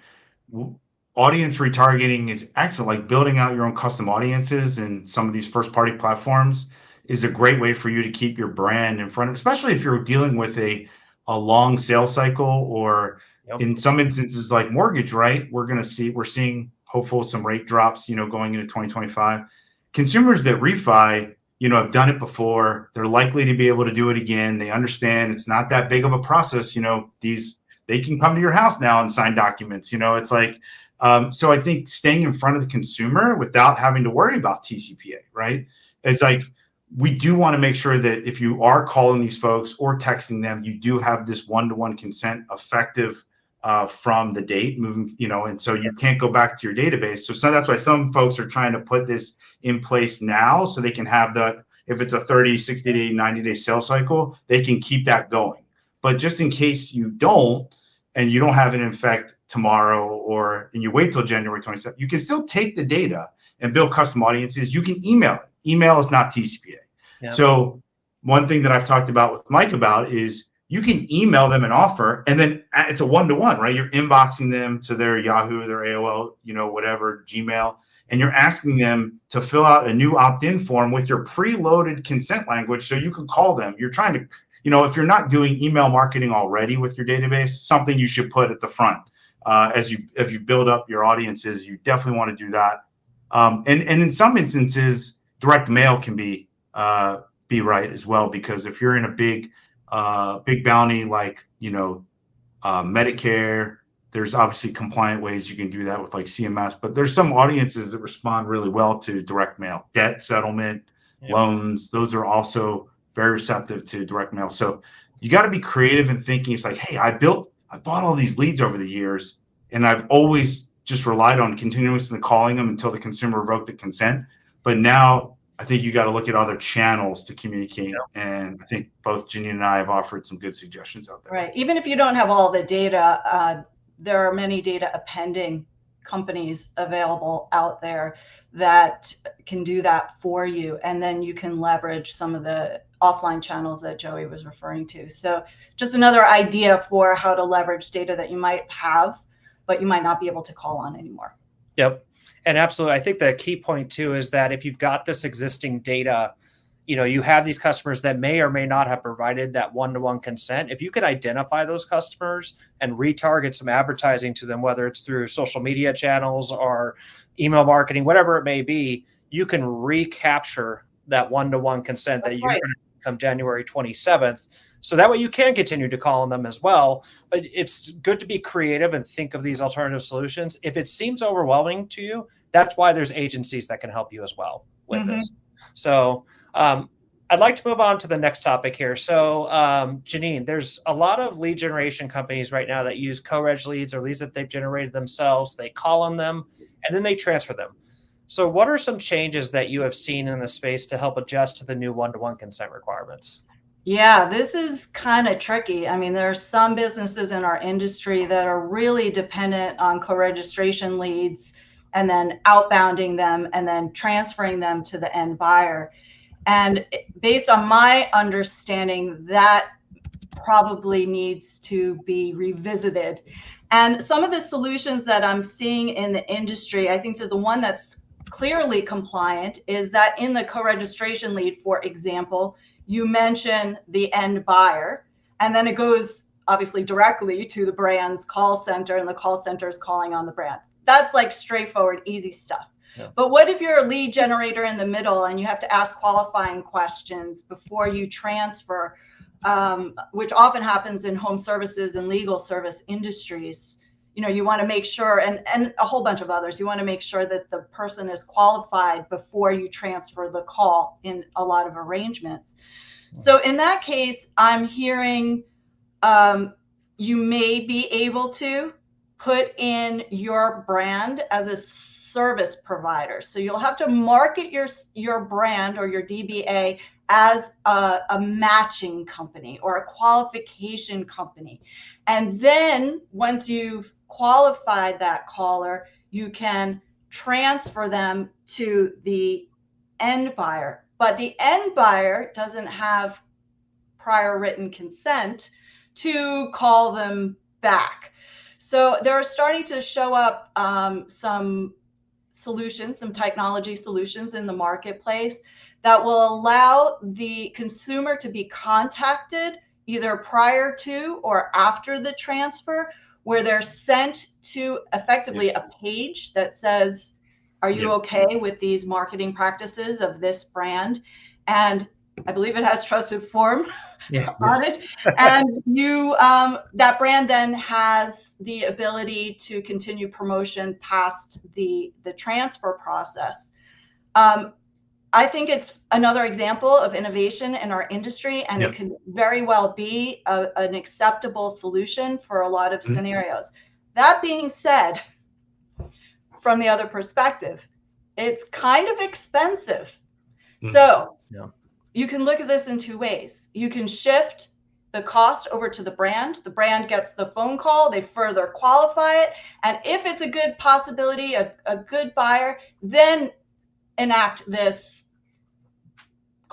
audience retargeting is excellent. Like, building out your own custom audiences and some of these first party platforms is a great way for you to keep your brand in front of, especially if you're dealing with a long sales cycle, or in some instances like mortgage, right? We're seeing hopeful some rate drops, going into 2025. Consumers that refi, have done it before. They're likely to be able to do it again. They understand it's not that big of a process. They can come to your house now and sign documents. It's like, so I think staying in front of the consumer without having to worry about TCPA, right? It's like, we do want to make sure that if you are calling these folks or texting them, you do have this one-to-one consent effective from the date moving, and so you can't go back to your database. So that's why some folks are trying to put this in place now, so they can have if it's a 30, 60 day, 90-day sales cycle, they can keep that going. But just in case you don't, and you don't have it in effect tomorrow, and you wait till January 27th, you can still take the data and build custom audiences. You can email it. email is not TCPA. Yeah. So one thing that I've talked about with Mike about is you can email them an offer, and then it's a one-to-one, right? You're inboxing them to their Yahoo, their AOL, whatever, Gmail, and you're asking them to fill out a new opt-in form with your preloaded consent language so you can call them. You're trying to, if you're not doing email marketing already with your database, something you should put at the front. As you build up your audiences, you definitely want to do that. And in some instances, direct mail can be right as well, because if you're in a big bounty like Medicare, there's obviously compliant ways you can do that with like CMS, but there's some audiences that respond really well to direct mail. Debt settlement, loans, those are also very receptive to direct mail. So you got to be creative in thinking. It's like, hey, I bought all these leads over the years, and I've always just relied on continuously calling them until the consumer revoked the consent. But now I think you got to look at other channels to communicate. And I think both Jennine and I have offered some good suggestions out there. Right. Even if you don't have all the data, there are many data appending companies available out there that can do that for you. And then you can leverage some of the offline channels that Joey was referring to. So just another idea for how to leverage data that you might have, but you might not be able to call on anymore. Yep. And absolutely. I think the key point too is that if you've got this existing data, you have these customers that may or may not have provided that one-to-one consent. If you could identify those customers and retarget some advertising to them, whether it's through social media channels or email marketing, whatever it may be, you can recapture that one-to-one consent that you're going to come January 27th. So that way you can continue to call on them as well. But it's good to be creative and think of these alternative solutions. If it seems overwhelming to you, that's why there's agencies that can help you as well with this. So I'd like to move on to the next topic here. So Jennine, there's a lot of lead generation companies right now that use co-reg leads or leads that they've generated themselves. They call on them and then they transfer them. So what are some changes that you have seen in the space to help adjust to the new one-to-one consent requirements? Yeah, this is kind of tricky. I mean, there are some businesses in our industry that are really dependent on co-registration leads and then outbounding them and then transferring them to the end buyer. And based on my understanding, that probably needs to be revisited. And some of the solutions that I'm seeing in the industry, I think that the one that's clearly compliant is that in the co-registration lead, for example, you mention the end buyer, and then it goes obviously directly to the brand's call center, and the call center is calling on the brand. That's like straightforward, easy stuff. Yeah. But what if you're a lead generator in the middle and you have to ask qualifying questions before you transfer, which often happens in home services and legal service industries? You want to make sure, and a whole bunch of others, you want to make sure that the person is qualified before you transfer the call in a lot of arrangements. So in that case, I'm hearing you may be able to put in your brand as a service provider. So you'll have to market your brand or your DBA as a matching company or a qualification company. And then once you've qualified that caller, you can transfer them to the end buyer. But the end buyer doesn't have prior written consent to call them back. So there are starting to show up some solutions, some technology solutions in the marketplace that will allow the consumer to be contacted either prior to or after the transfer, where they're sent to effectively a page that says, are you okay with these marketing practices of this brand? And I believe it has trusted form on it. And you, that brand then has the ability to continue promotion past the transfer process. I think it's another example of innovation in our industry, and it could very well be an acceptable solution for a lot of scenarios. That being said, from the other perspective, it's kind of expensive. So you can look at this in two ways. You can shift the cost over to the brand. The brand gets the phone call, they further qualify it. And if it's a good possibility, a good buyer, then enact this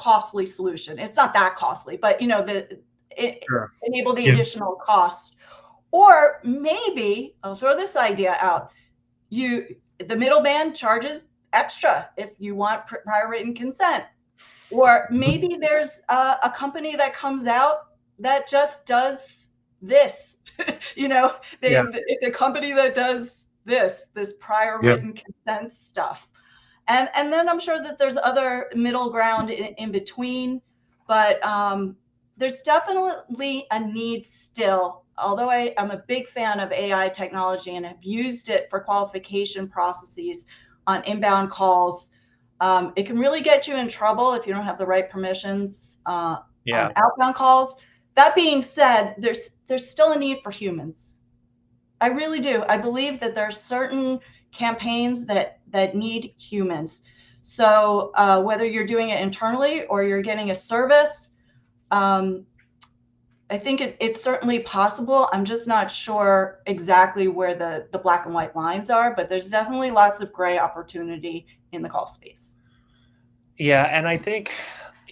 costly solution. It's not that costly, but Sure. enable the additional cost. Or maybe I'll throw this idea out. The middleman charges extra if you want prior written consent. Or maybe there's a company that comes out that just does this. It's a company that does this prior written consent stuff. And then I'm sure that there's other middle ground in between, but there's definitely a need still. Although I'm a big fan of AI technology and have used it for qualification processes on inbound calls, it can really get you in trouble if you don't have the right permissions on outbound calls. That being said, there's still a need for humans. I really do. I believe that there are certain campaigns that need humans. So whether you're doing it internally or you're getting a service, I think it's certainly possible. I'm just not sure exactly where the black and white lines are, but there's definitely lots of gray opportunity in the call space. Yeah, and I think,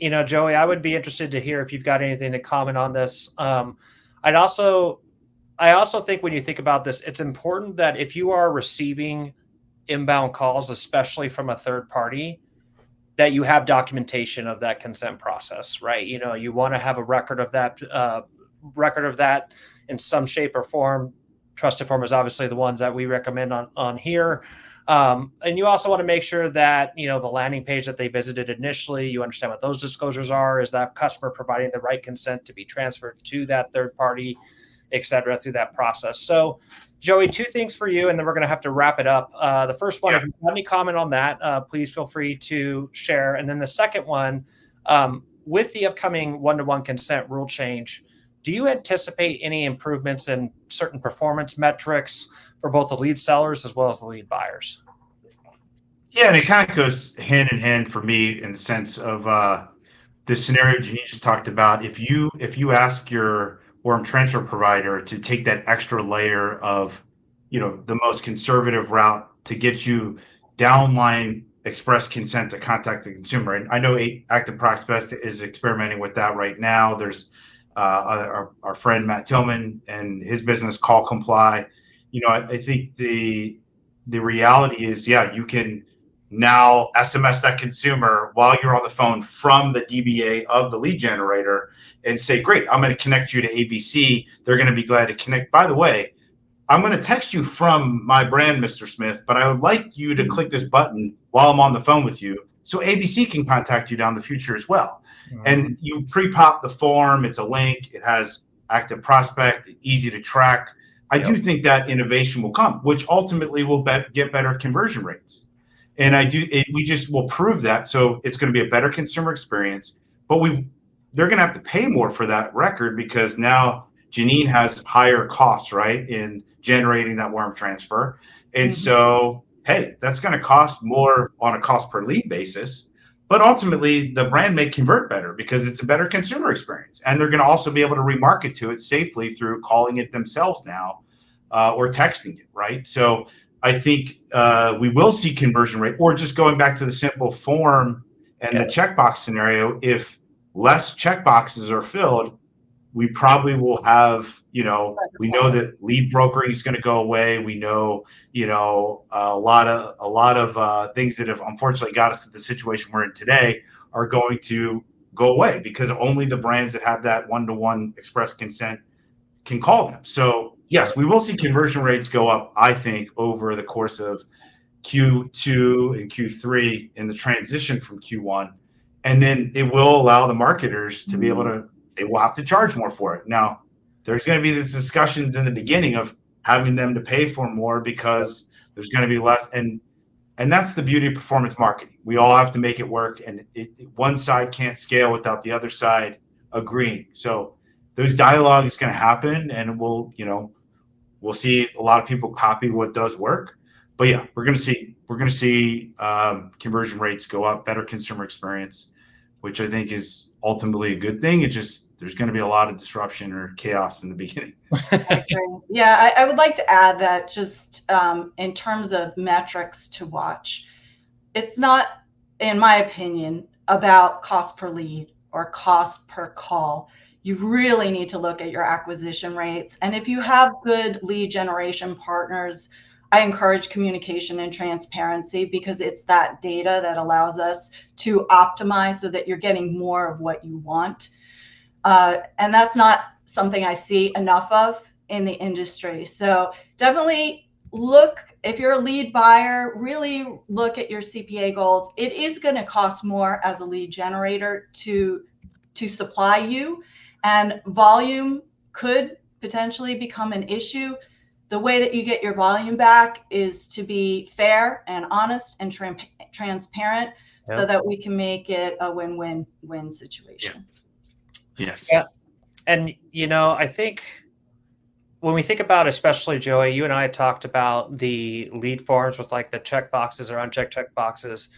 Joey, I would be interested to hear if you've got anything to comment on this. I also think when you think about this, it's important that if you are receiving inbound calls, especially from a third party, that you have documentation of that consent process, right? You want to have a record of that in some shape or form. Trusted form is obviously the ones that we recommend on here. And you also want to make sure that, the landing page that they visited initially, you understand what those disclosures are. Is that customer providing the right consent to be transferred to that third party, et cetera, through that process? So, Joey, two things for you, and then we're going to have to wrap it up. The first one, if you have any comment on that, please feel free to share. And then the second one, with the upcoming one-to-one consent rule change, do you anticipate any improvements in certain performance metrics for both the lead sellers as well as the lead buyers? Yeah, and it kind of goes hand in hand for me in the sense of the scenario Jennine just talked about. If you ask your warm transfer provider to take that extra layer of, the most conservative route to get you downline express consent to contact the consumer. And I know Active Prospect is experimenting with that right now. There's our friend Matt Tillman and his business Call Comply. I think the reality is, you can now SMS that consumer while you're on the phone from the DBA of the lead generator and say, great, I'm going to connect you to ABC. They're going to be glad to connect. By the way, I'm going to text you from my brand, Mr. Smith, but I would like you to click this button while I'm on the phone with you so ABC can contact you down the future as well. Mm-hmm. And you pre-pop the form. It's a link. It has Active Prospect, easy to track. I do think that innovation will come, which ultimately will get better conversion rates. And we just will prove that. So it's going to be a better consumer experience, but they're going to have to pay more for that record because now Jennine has higher costs, right, in generating that warm transfer. And so, hey, that's going to cost more on a cost per lead basis. But ultimately, the brand may convert better because it's a better consumer experience. And they're going to also be able to remarket to it safely through calling it themselves now or texting it, right? So I think we will see conversion rate, or just going back to the simple form and the checkbox scenario. If less checkboxes are filled, we probably will have, we know that lead brokering is going to go away. We know, a lot of things that have unfortunately got us to the situation we're in today are going to go away because only the brands that have that one-to-one express consent can call them. So yes, we will see conversion rates go up, I think, over the course of Q2 and Q3 in the transition from Q1. And then it will allow the marketers to be able to, they will have to charge more for it. Now, there's going to be these discussions in the beginning of having them to pay for more because there's going to be less. And that's the beauty of performance marketing. We all have to make it work. And one side can't scale without the other side agreeing. So those dialogue is going to happen, and we'll see a lot of people copy what does work. But yeah, we're going to see conversion rates go up, better consumer experience, which I think is ultimately a good thing. There's going to be a lot of disruption or chaos in the beginning. Yeah, I would like to add that just in terms of metrics to watch, it's not, in my opinion, about cost per lead or cost per call. You really need to look at your acquisition rates. And if you have good lead generation partners, I encourage communication and transparency, because it's that data that allows us to optimize so that you're getting more of what you want. And that's not something I see enough of in the industry. So definitely look, if you're a lead buyer, really look at your CPA goals. It is going to cost more as a lead generator to supply you, and volume could potentially become an issue. The way that you get your volume back is to be fair and honest and transparent, so that we can make it a win-win-win situation. Yes. Yeah. And, I think when we think about, especially Joey, you and I talked about the lead forms with like the check boxes or unchecked check boxes.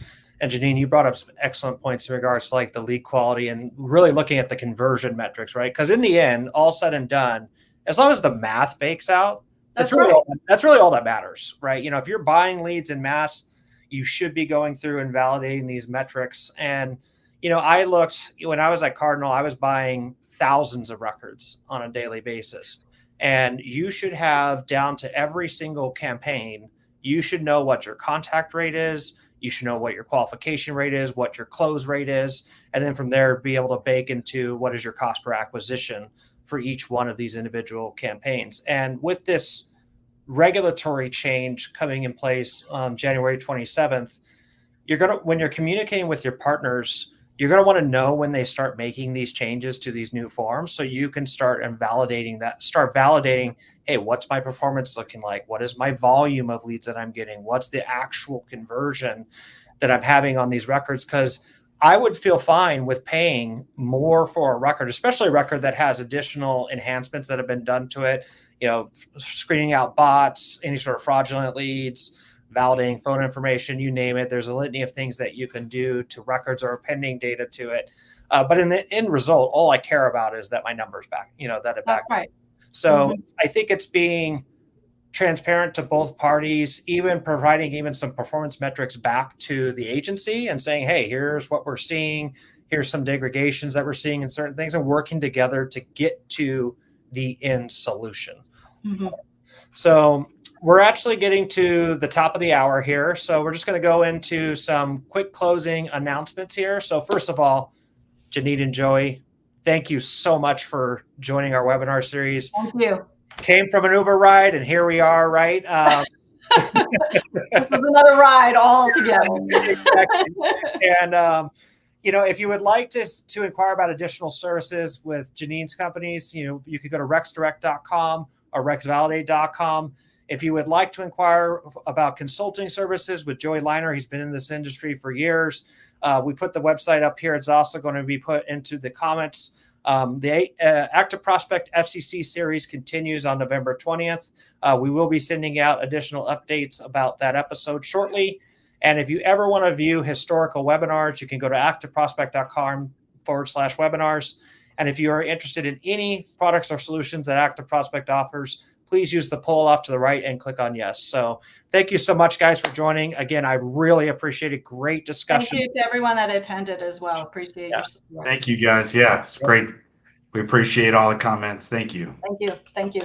And Jennine, you brought up some excellent points in regards to like the lead quality and really looking at the conversion metrics, right? Because in the end, all said and done, as long as the math bakes out, that's really all that matters, right? If you're buying leads in mass, you should be going through and validating these metrics. And, I looked, when I was at Cardinal, I was buying thousands of records on a daily basis. And you should have, down to every single campaign, you should know what your contact rate is. You should know what your qualification rate is, what your close rate is. And then from there, be able to bake into what is your cost per acquisition for each one of these individual campaigns. And with this regulatory change coming in place on January 27th, when you're communicating with your partners, you're going to want to know when they start making these changes to these new forms, so you can start validating, hey, what's my performance looking like? What is my volume of leads that I'm getting? What's the actual conversion that I'm having on these records? Because I would feel fine with paying more for a record, especially a record that has additional enhancements that have been done to it, screening out bots, any sort of fraudulent leads, validating phone information, you name it. There's a litany of things that you can do to records or appending data to it. But in the end result, all I care about is that my number's back, that it backs. Right. So I think it's being transparent to both parties, even providing even some performance metrics back to the agency and saying, hey, here's what we're seeing. Here's some degradations that we're seeing in certain things, and working together to get to the end solution. So we're actually getting to the top of the hour here. So we're just going to go into some quick closing announcements here. So first of all, Jennine and Joey, thank you so much for joining our webinar series. Thank you. Came from an Uber ride, and here we are, right? This was another ride all together. Exactly. And, if you would like to inquire about additional services with Jennine's companies, you could go to rexdirect.com or rexvalidate.com. If you would like to inquire about consulting services with Joey Liner, he's been in this industry for years. We put the website up here. It's also going to be put into the comments. The Active Prospect FCC series continues on November 20th. We will be sending out additional updates about that episode shortly. And if you ever want to view historical webinars, you can go to activeprospect.com/webinars. And if you are interested in any products or solutions that Active Prospect offers, please use the poll off to the right and click on yes. So thank you so much, guys, for joining. Again, I really appreciate it. Great discussion. Thank you to everyone that attended as well. Appreciate your support. Thank you, guys. Yeah, it's great. We appreciate all the comments. Thank you. Thank you. Thank you.